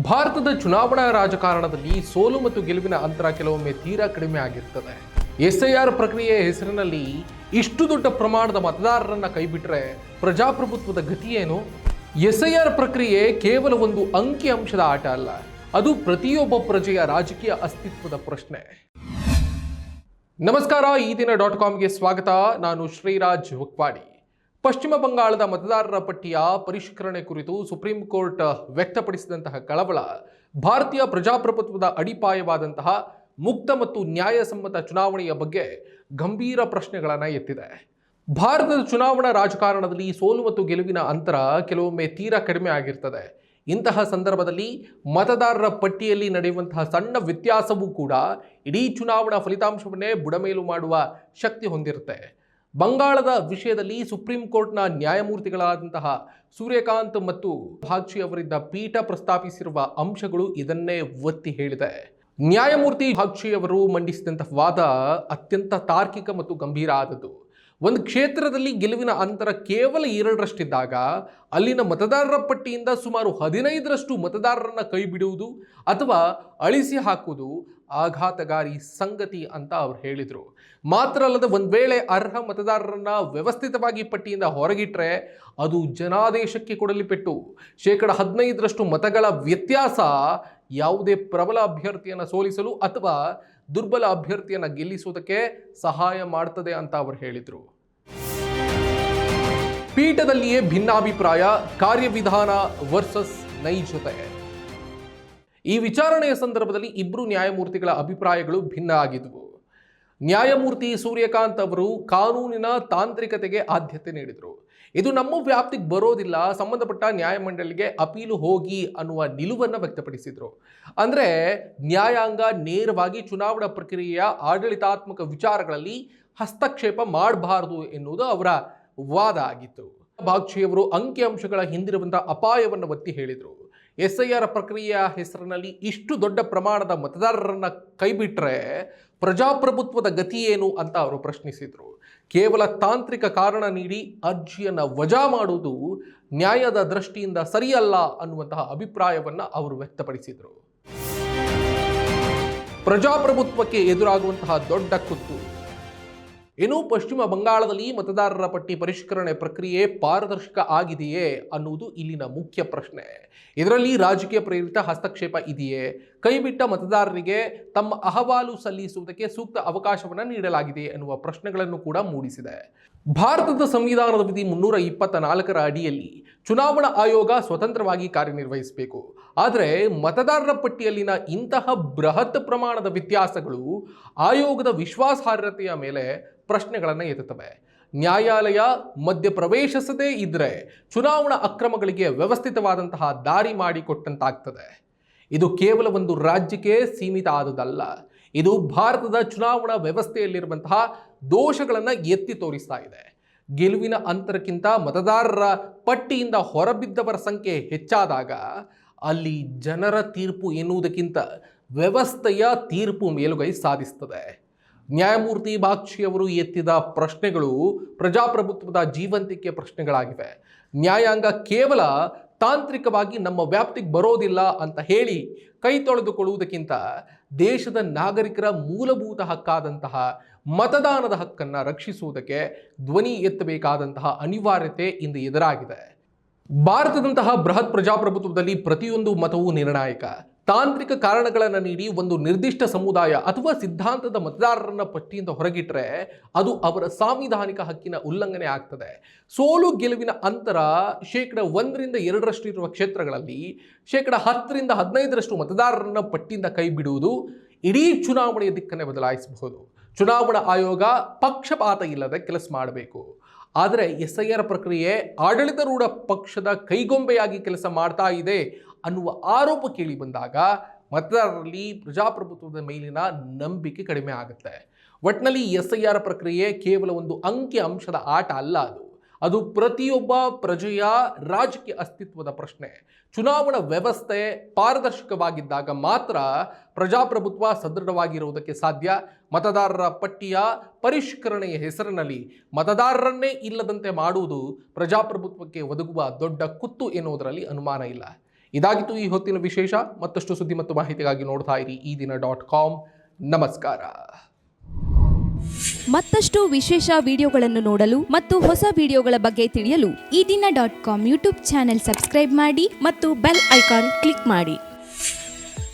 ಭಾರತದ ಚುನಾವಣಾ ರಾಜಕಾರಣದಲ್ಲಿ ಸೋಲು ಮತ್ತು ಗೆಲುವಿನ ಅಂತರ ಕೆಲವೊಮ್ಮೆ ತೀರಾ ಕಡಿಮೆ ಆಗಿರ್ತದೆ. ಎಸ್ಐಆರ್ ಪ್ರಕ್ರಿಯೆ ಹೆಸರಿನಲ್ಲಿ ಇಷ್ಟು ದೊಡ್ಡ ಪ್ರಮಾಣದ ಮತದಾರರನ್ನ ಕೈಬಿಟ್ರೆ ಪ್ರಜಾಪ್ರಭುತ್ವದ ಗತಿ ಏನು? ಎಸ್ಐಆರ್ ಪ್ರಕ್ರಿಯೆ ಕೇವಲ ಒಂದು ಅಂಕಿ ಅಂಶದ ಆಟ ಅಲ್ಲ, ಅದು ಪ್ರತಿಯೊಬ್ಬ ಪ್ರಜೆಯ ರಾಜಕೀಯ ಅಸ್ತಿತ್ವದ ಪ್ರಶ್ನೆ. ನಮಸ್ಕಾರ, ಈ ದಿನ .comಗೆ ಸ್ವಾಗತ. ನಾನು ಶ್ರೀರಾಜ್ ವಕ್ವಾಡಿ. ಪಶ್ಚಿಮ ಬಂಗಾಳದ ಮತದಾರರ ಪಟ್ಟಿಯ ಪರಿಷ್ಕರಣೆ ಕುರಿತು ಸುಪ್ರೀಂ ಕೋರ್ಟ್ ವ್ಯಕ್ತಪಡಿಸಿದಂತಹ ಕಳವಳ ಭಾರತೀಯ ಪ್ರಜಾಪ್ರಭುತ್ವದ ಅಡಿಪಾಯವಾದಂತಹ ಮುಕ್ತ ಮತ್ತು ನ್ಯಾಯಸಮ್ಮತ ಚುನಾವಣೆಯ ಬಗ್ಗೆ ಗಂಭೀರ ಪ್ರಶ್ನೆಗಳನ್ನು ಎತ್ತಿದೆ. ಭಾರತದ ಚುನಾವಣಾ ರಾಜಕಾರಣದಲ್ಲಿ ಸೋಲು ಮತ್ತು ಗೆಲುವಿನ ಅಂತರ ಕೆಲವೊಮ್ಮೆ ತೀರಾ ಕಡಿಮೆ ಆಗಿರ್ತದೆ. ಇಂತಹ ಸಂದರ್ಭದಲ್ಲಿ ಮತದಾರರ ಪಟ್ಟಿಯಲ್ಲಿ ನಡೆಯುವಂತಹ ಸಣ್ಣ ವ್ಯತ್ಯಾಸವೂ ಕೂಡ ಇಡೀ ಚುನಾವಣಾ ಫಲಿತಾಂಶವನ್ನೇ ಬುಡಮೇಲು ಮಾಡುವ ಶಕ್ತಿ ಹೊಂದಿರುತ್ತೆ. ಬಂಗಾಳದ ವಿಷಯದಲ್ಲಿ ಸುಪ್ರೀಂ ಕೋರ್ಟ್ನ ನ್ಯಾಯಮೂರ್ತಿಗಳಾದಂತಹ ಸೂರ್ಯಕಾಂತ್ ಮತ್ತು ಬಾಗ್ಚಿ ಅವರಿದ್ದ ಪೀಠ ಪ್ರಸ್ತಾಪಿಸಿರುವ ಅಂಶಗಳು ಇದನ್ನೇ ಒತ್ತಿ ಹೇಳಿದೆ. ನ್ಯಾಯಮೂರ್ತಿ ಬಾಗ್ಚಿ ಅವರು ಮಂಡಿಸಿದಂತಹ ವಾದ ಅತ್ಯಂತ ತಾರ್ಕಿಕ ಮತ್ತು ಗಂಭೀರ ಆದದ್ದು. ಒಂದು ಕ್ಷೇತ್ರದಲ್ಲಿ ಗೆಲುವಿನ ಅಂತರ ಕೇವಲ 2ರಷ್ಟಿದ್ದಾಗ ಅಲ್ಲಿನ ಮತದಾರರ ಪಟ್ಟಿಯಿಂದ ಸುಮಾರು 15ರಷ್ಟು ಮತದಾರರನ್ನ ಕೈ ಬಿಡುವುದು ಅಥವಾ ಅಳಿಸಿ ಹಾಕುವುದು ಆಘಾತಕಾರಿ ಸಂಗತಿ ಅಂತ ಅವರು ಹೇಳಿದರು. ಮಾತ್ರ ಅಲ್ಲದೆ, ಒಂದು ವೇಳೆ ಅರ್ಹ ಮತದಾರರನ್ನ ವ್ಯವಸ್ಥಿತವಾಗಿ ಪಟ್ಟಿಯಿಂದ ಹೊರಗಿಟ್ರೆ ಅದು ಜನಾದೇಶಕ್ಕೆ ಕೊಡಲಿ ಪೆಟ್ಟು. 15% ಮತಗಳ ವ್ಯತ್ಯಾಸ ಯಾವುದೇ ಪ್ರಬಲ ಅಭ್ಯರ್ಥಿಯನ್ನು ಸೋಲಿಸಲು ಅಥವಾ ದುರ್ಬಲ ಅಭ್ಯರ್ಥಿಯನ್ನು ಗೆಲ್ಲಿಸುವುದಕ್ಕೆ ಸಹಾಯ ಮಾಡ್ತದೆ ಅಂತ ಅವರು ಹೇಳಿದರು. ಪೀಠದಲ್ಲಿಯೇ ಭಿನ್ನಾಭಿಪ್ರಾಯ, ಕಾರ್ಯವಿಧಾನ ವರ್ಸಸ್ ನೈಜತೆ. ಈ ವಿಚಾರಣೆಯ ಸಂದರ್ಭದಲ್ಲಿ ಇಬ್ಬರು ನ್ಯಾಯಮೂರ್ತಿಗಳ ಅಭಿಪ್ರಾಯಗಳು ಭಿನ್ನ ಆಗಿದ್ವು. ನ್ಯಾಯಮೂರ್ತಿ ಸೂರ್ಯಕಾಂತ್ ಅವರು ಕಾನೂನಿನ ತಾಂತ್ರಿಕತೆಗೆ ಆದ್ಯತೆ ನೀಡಿದರು. ಇದು ನಮ್ಮ ವ್ಯಾಪ್ತಿಗೆ ಬರೋದಿಲ್ಲ, ಸಂಬಂಧಪಟ್ಟ ನ್ಯಾಯಮಂಡಳಿಗೆ ಅಪೀಲು ಹೋಗಿ ಅನ್ನುವ ನಿಲುವನ್ನು ವ್ಯಕ್ತಪಡಿಸಿದರು. ಅಂದರೆ ನ್ಯಾಯಾಂಗ ನೇರವಾಗಿ ಚುನಾವಣಾ ಪ್ರಕ್ರಿಯೆಯ ಆಡಳಿತಾತ್ಮಕ ವಿಚಾರಗಳಲ್ಲಿ ಹಸ್ತಕ್ಷೇಪ ಮಾಡಬಾರದು ಎನ್ನುವುದು ಅವರ ವಾದ ಆಗಿತ್ತು. ಬಾಗ್ಚಿಯವರು ಅಂಕಿಅಂಶಗಳ ಹಿಂದಿರುವಂತಹ ಅಪಾಯವನ್ನು ಒತ್ತಿ ಹೇಳಿದರು. ಎಸ್ಐಆರ್ ಪ್ರಕ್ರಿಯೆಯ ಹೆಸರಿನಲ್ಲಿ ಇಷ್ಟು ದೊಡ್ಡ ಪ್ರಮಾಣದ ಮತದಾರರನ್ನ ಕೈಬಿಟ್ರೆ ಪ್ರಜಾಪ್ರಭುತ್ವದ ಗತಿ ಏನು ಅಂತ ಅವರು ಪ್ರಶ್ನಿಸಿದರು. ಕೇವಲ ತಾಂತ್ರಿಕ ಕಾರಣ ನೀಡಿ ಅರ್ಜಿಯನ್ನು ವಜಾ ಮಾಡುವುದು ನ್ಯಾಯದ ದೃಷ್ಟಿಯಿಂದ ಸರಿಯಲ್ಲ ಅನ್ನುವಂತಹ ಅಭಿಪ್ರಾಯವನ್ನು ಅವರು ವ್ಯಕ್ತಪಡಿಸಿದರು. ಪ್ರಜಾಪ್ರಭುತ್ವಕ್ಕೆ ಎದುರಾಗುವಂತಹ ದೊಡ್ಡ ಕುತ್ತು. ಇನ್ನು ಪಶ್ಚಿಮ ಬಂಗಾಳದಲ್ಲಿ ಮತದಾರರ ಪಟ್ಟಿ ಪರಿಷ್ಕರಣೆ ಪ್ರಕ್ರಿಯೆ ಪಾರದರ್ಶಕ ಆಗಿದೆಯೇ ಅನ್ನುವುದು ಇಲ್ಲಿನ ಮುಖ್ಯ ಪ್ರಶ್ನೆ. ಇದರಲ್ಲಿ ರಾಜಕೀಯ ಪ್ರೇರಿತ ಹಸ್ತಕ್ಷೇಪ ಇದೆಯೇ? ಕೈಬಿಟ್ಟ ಮತದಾರರಿಗೆ ತಮ್ಮ ಅಹವಾಲು ಸಲ್ಲಿಸುವುದಕ್ಕೆ ಸೂಕ್ತ ಅವಕಾಶವನ್ನು ನೀಡಲಾಗಿದೆ ಎನ್ನುವ ಪ್ರಶ್ನೆಗಳನ್ನು ಕೂಡ ಮೂಡಿಸಿದೆ. ಭಾರತದ ಸಂವಿಧಾನದ ವಿಧಿ 324ರ ಅಡಿಯಲ್ಲಿ ಚುನಾವಣಾ ಆಯೋಗ ಸ್ವತಂತ್ರವಾಗಿ ಕಾರ್ಯನಿರ್ವಹಿಸಬೇಕು. ಆದರೆ ಮತದಾರರ ಪಟ್ಟಿಯಲ್ಲಿನ ಇಂತಹ ಬೃಹತ್ ಪ್ರಮಾಣದ ವ್ಯತ್ಯಾಸಗಳು ಆಯೋಗದ ವಿಶ್ವಾಸಾರ್ಹತೆಯ ಮೇಲೆ ಪ್ರಶ್ನೆಗಳನ್ನು ಎತ್ತುತ್ತವೆ. ನ್ಯಾಯಾಲಯ ಮಧ್ಯಪ್ರವೇಶಿಸದೇ ಇದ್ದರೆ ಚುನಾವಣಾ ಅಕ್ರಮಗಳಿಗೆ ವ್ಯವಸ್ಥಿತವಾದಂತಹ ದಾರಿ ಮಾಡಿಕೊಟ್ಟಂತಾಗ್ತದೆ. ಇದು ಕೇವಲ ಒಂದು ರಾಜ್ಯಕ್ಕೆ ಸೀಮಿತ ಆದುದಲ್ಲ, ಇದು ಭಾರತದ ಚುನಾವಣಾ ವ್ಯವಸ್ಥೆಯಲ್ಲಿರುವಂತಹ ದೋಷಗಳನ್ನು ಎತ್ತಿ ತೋರಿಸ್ತಾ ಇದೆ. ಗೆಲುವಿನ ಅಂತರಕ್ಕಿಂತ ಮತದಾರರ ಪಟ್ಟಿಯಿಂದ ಹೊರಬಿದ್ದವರ ಸಂಖ್ಯೆ ಹೆಚ್ಚಾದಾಗ ಅಲ್ಲಿ ಜನರ ತೀರ್ಪು ಎನ್ನುವುದಕ್ಕಿಂತ ವ್ಯವಸ್ಥೆಯ ತೀರ್ಪು ಮೇಲುಗೈ ಸಾಧಿಸ್ತದೆ. ನ್ಯಾಯಮೂರ್ತಿ ಬಾಗ್ಚಿ ಅವರು ಎತ್ತಿದ ಪ್ರಶ್ನೆಗಳು ಪ್ರಜಾಪ್ರಭುತ್ವದ ಜೀವಂತಿಕೆ ಪ್ರಶ್ನೆಗಳಾಗಿವೆ. ನ್ಯಾಯಾಂಗ ಕೇವಲ ತಾಂತ್ರಿಕವಾಗಿ ನಮ್ಮ ವ್ಯಾಪ್ತಿಗೆ ಬರೋದಿಲ್ಲ ಅಂತ ಹೇಳಿ ಕೈ ತೊಳೆದುಕೊಳ್ಳುವುದಕ್ಕಿಂತ ದೇಶದ ನಾಗರಿಕರ ಮೂಲಭೂತ ಹಕ್ಕಾದಂತಹ ಮತದಾನದ ಹಕ್ಕನ್ನು ರಕ್ಷಿಸುವುದಕ್ಕೆ ಧ್ವನಿ ಎತ್ತಬೇಕಾದಂತಹ ಅನಿವಾರ್ಯತೆ ಇಂದು ಎದುರಾಗಿದೆ. ಭಾರತದಂತಹ ಬೃಹತ್ ಪ್ರಜಾಪ್ರಭುತ್ವದಲ್ಲಿ ಪ್ರತಿಯೊಂದು ಮತವೂ ನಿರ್ಣಾಯಕ. ತಾಂತ್ರಿಕ ಕಾರಣಗಳನ್ನು ನೀಡಿ ಒಂದು ನಿರ್ದಿಷ್ಟ ಸಮುದಾಯ ಅಥವಾ ಸಿದ್ಧಾಂತದ ಮತದಾರರನ್ನ ಪಟ್ಟಿಯಿಂದ ಹೊರಗಿಟ್ರೆ ಅದು ಅವರ ಸಾಂವಿಧಾನಿಕ ಹಕ್ಕಿನ ಉಲ್ಲಂಘನೆ ಆಗ್ತದೆ. ಸೋಲು ಗೆಲುವಿನ ಅಂತರ 1ರಿಂದ 2ರಷ್ಟು ಇರುವ ಕ್ಷೇತ್ರಗಳಲ್ಲಿ 10ರಿಂದ 15ರಷ್ಟು ಮತದಾರರನ್ನ ಪಟ್ಟಿಯಿಂದ ಕೈ ಬಿಡುವುದು ಇಡೀ ಚುನಾವಣೆಯ ದಿಕ್ಕನ್ನೇ ಬದಲಾಯಿಸಬಹುದು. ಚುನಾವಣಾ ಆಯೋಗ ಪಕ್ಷಪಾತ ಇಲ್ಲದೆ ಕೆಲಸ ಮಾಡಬೇಕು. ಆದರೆ ಎಸ್ಐಆರ್ ಪ್ರಕ್ರಿಯೆ ಆಡಳಿತಾರೂಢ ಪಕ್ಷದ ಕೈಗೊಂಬೆಯಾಗಿ ಕೆಲಸ ಮಾಡ್ತಾ ಇದೆ ಅನ್ನುವ ಆರೋಪ ಕೇಳಿ ಬಂದಾಗ ಮತದಾರರಲ್ಲಿ ಪ್ರಜಾಪ್ರಭುತ್ವದ ಮೇಲಿನ ನಂಬಿಕೆ ಕಡಿಮೆ ಆಗುತ್ತೆ. ಒಟ್ಟಿನಲ್ಲಿ ಎಸ್ಐಆರ್ ಪ್ರಕ್ರಿಯೆ ಕೇವಲ ಒಂದು ಅಂಕಿ ಅಂಶದ ಆಟ ಅಲ್ಲ, ಅದು ಪ್ರತಿಯೊಬ್ಬ ಪ್ರಜೆಯ ರಾಜಕೀಯ ಅಸ್ತಿತ್ವದ ಪ್ರಶ್ನೆ. ಚುನಾವಣಾ ವ್ಯವಸ್ಥೆ ಪಾರದರ್ಶಕವಾಗಿದ್ದಾಗ ಮಾತ್ರ ಪ್ರಜಾಪ್ರಭುತ್ವ ಸದೃಢವಾಗಿರುವುದಕ್ಕೆ ಸಾಧ್ಯ. ಮತದಾರರ ಪಟ್ಟಿಯ ಪರಿಷ್ಕರಣೆಯ ಹೆಸರಿನಲ್ಲಿ ಮತದಾರರನ್ನೇ ಇಲ್ಲದಂತೆ ಮಾಡುವುದು ಪ್ರಜಾಪ್ರಭುತ್ವಕ್ಕೆ ಒದಗುವ ದೊಡ್ಡ ಕುತ್ತು ಎನ್ನುವುದರಲ್ಲಿ ಅನುಮಾನ ಇಲ್ಲ. ಇದಾಗಿತ್ತು ಈ ಹೊತ್ತಿನ ವಿಶೇಷ. ಮತ್ತಷ್ಟು ಸುದ್ದಿ ಮತ್ತು ಮಾಹಿತಿಗಾಗಿ ನೋಡ್ತಾ ಇರಿ ಈ ದಿನ.com. ನಮಸ್ಕಾರ. ಮತ್ತಷ್ಟು ವಿಶೇಷ ವಿಡಿಯೋಗಳನ್ನು ನೋಡಲು ಮತ್ತು ಹೊಸ ವಿಡಿಯೋಗಳ ಬಗ್ಗೆ ತಿಳಿಯಲು ಈ ದಿನ.com ಯೂಟ್ಯೂಬ್ ಚಾನೆಲ್ ಸಬ್ಸ್ಕ್ರೈಬ್ ಮಾಡಿ ಮತ್ತು ಬೆಲ್ ಐಕಾನ್ ಕ್ಲಿಕ್ ಮಾಡಿ.